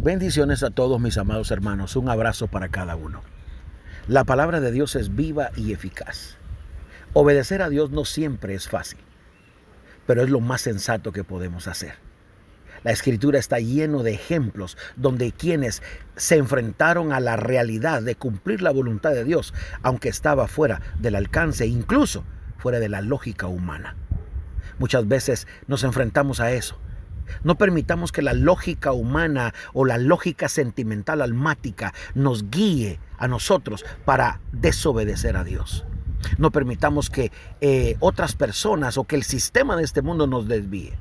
Bendiciones a todos mis amados hermanos. Un abrazo para cada uno. La palabra de Dios es viva y eficaz. Obedecer a Dios no siempre es fácil, pero es lo más sensato que podemos hacer. La Escritura está lleno de ejemplos donde quienes se enfrentaron a la realidad de cumplir la voluntad de Dios, aunque estaba fuera del alcance, incluso fuera de la lógica humana. Muchas veces nos enfrentamos a eso. No permitamos que la lógica humana o la lógica sentimental almática nos guíe a nosotros para desobedecer a Dios. No permitamos que otras personas o que el sistema de este mundo nos desvíe.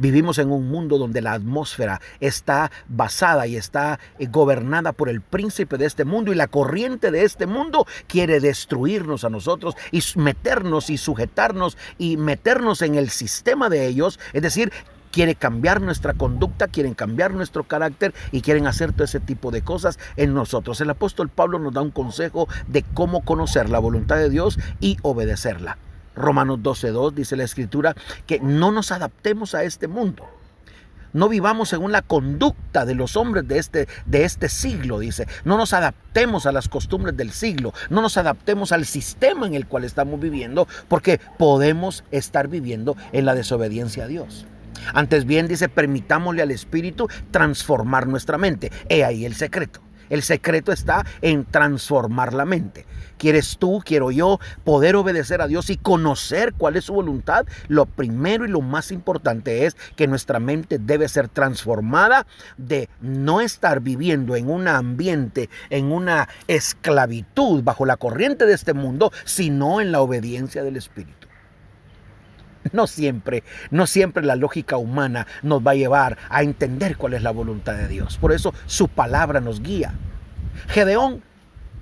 Vivimos en un mundo donde la atmósfera está basada y está gobernada por el príncipe de este mundo, y la corriente de este mundo quiere destruirnos a nosotros y meternos y sujetarnos y meternos en el sistema de ellos. Es decir, quiere cambiar nuestra conducta, quieren cambiar nuestro carácter y quieren hacer todo ese tipo de cosas en nosotros. El apóstol Pablo nos da un consejo de cómo conocer la voluntad de Dios y obedecerla. Romanos 12:2 dice la Escritura que no nos adaptemos a este mundo. No vivamos según la conducta de los hombres de este siglo, dice. No nos adaptemos a las costumbres del siglo. No nos adaptemos al sistema en el cual estamos viviendo, porque podemos estar viviendo en la desobediencia a Dios. Antes bien, dice, permitámosle al Espíritu transformar nuestra mente. He ahí el secreto. El secreto está en transformar la mente. ¿Quieres tú, quiero yo, poder obedecer a Dios y conocer cuál es su voluntad? Lo primero y lo más importante es que nuestra mente debe ser transformada de no estar viviendo en un ambiente, en una esclavitud bajo la corriente de este mundo, sino en la obediencia del Espíritu. No siempre la lógica humana nos va a llevar a entender cuál es la voluntad de Dios. Por eso su palabra nos guía. Gedeón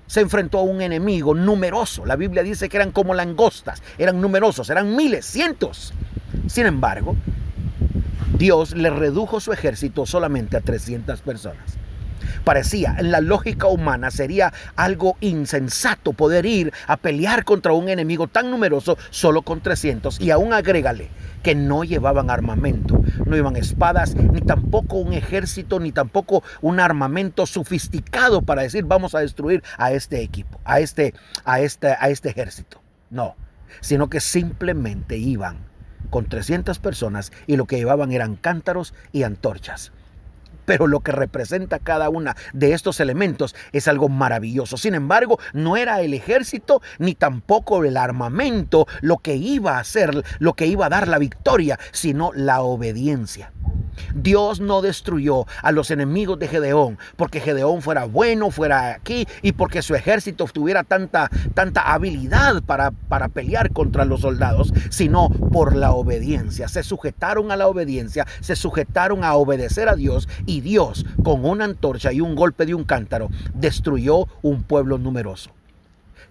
se enfrentó a un enemigo numeroso. La Biblia dice que eran como langostas, eran numerosos, eran miles, cientos. Sin embargo, Dios le redujo su ejército solamente a 300 personas. Parecía, en la lógica humana, sería algo insensato poder ir a pelear contra un enemigo tan numeroso solo con 300. Y aún agrégale que no llevaban armamento, no llevaban espadas, ni tampoco un ejército, ni tampoco un armamento sofisticado para decir vamos a destruir a este equipo, a este ejército. No, sino que simplemente iban con 300 personas y lo que llevaban eran cántaros y antorchas. Pero lo que representa cada una de estos elementos es algo maravilloso. Sin embargo, no era el ejército ni tampoco el armamento lo que iba a hacer, lo que iba a dar la victoria, sino la obediencia. Dios no destruyó a los enemigos de Gedeón porque Gedeón fuera bueno, fuera aquí, y porque su ejército tuviera tanta habilidad para pelear contra los soldados, sino por la obediencia. Se sujetaron a la obediencia, se sujetaron a obedecer a Dios, y Dios, con una antorcha y un golpe de un cántaro, destruyó un pueblo numeroso.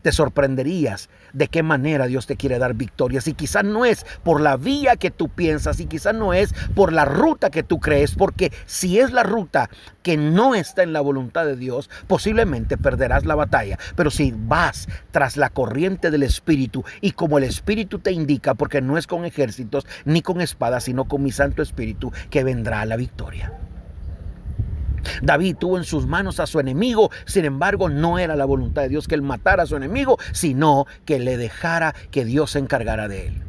Te sorprenderías de qué manera Dios te quiere dar victorias, y quizás no es por la vía que tú piensas, y quizás no es por la ruta que tú crees, porque si es la ruta que no está en la voluntad de Dios, posiblemente perderás la batalla. Pero si vas tras la corriente del Espíritu, y como el Espíritu te indica, porque no es con ejércitos ni con espadas, sino con mi Santo Espíritu, que vendrá la victoria. David tuvo en sus manos a su enemigo, sin embargo no era la voluntad de Dios que él matara a su enemigo, sino que le dejara que Dios se encargara de él.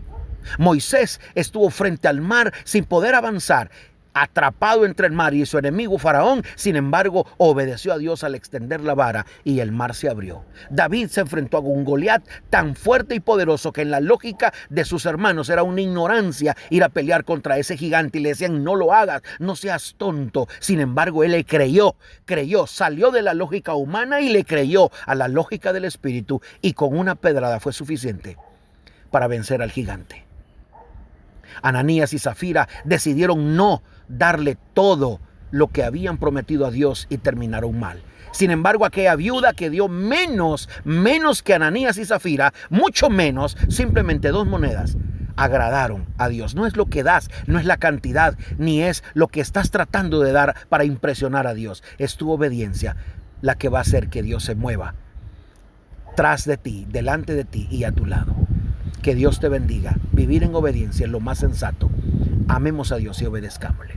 Moisés estuvo frente al mar sin poder avanzar, atrapado entre el mar y su enemigo Faraón. Sin embargo, obedeció a Dios al extender la vara y el mar se abrió. David se enfrentó a un Goliat tan fuerte y poderoso que en la lógica de sus hermanos era una ignorancia ir a pelear contra ese gigante, y le decían no lo hagas, no seas tonto. Sin embargo, él le creyó, salió de la lógica humana y le creyó a la lógica del Espíritu, y con una pedrada fue suficiente para vencer al gigante. Ananías y Zafira decidieron no darle todo lo que habían prometido a Dios y terminaron mal. Sin embargo, aquella viuda que dio menos que Ananías y Zafira, mucho menos, simplemente 2 monedas, agradaron a Dios. No es lo que das, no es la cantidad, ni es lo que estás tratando de dar para impresionar a Dios. Es tu obediencia la que va a hacer que Dios se mueva tras de ti, delante de ti y a tu lado. Que Dios te bendiga. Vivir en obediencia es lo más sensato. Amemos a Dios y obedezcámosle.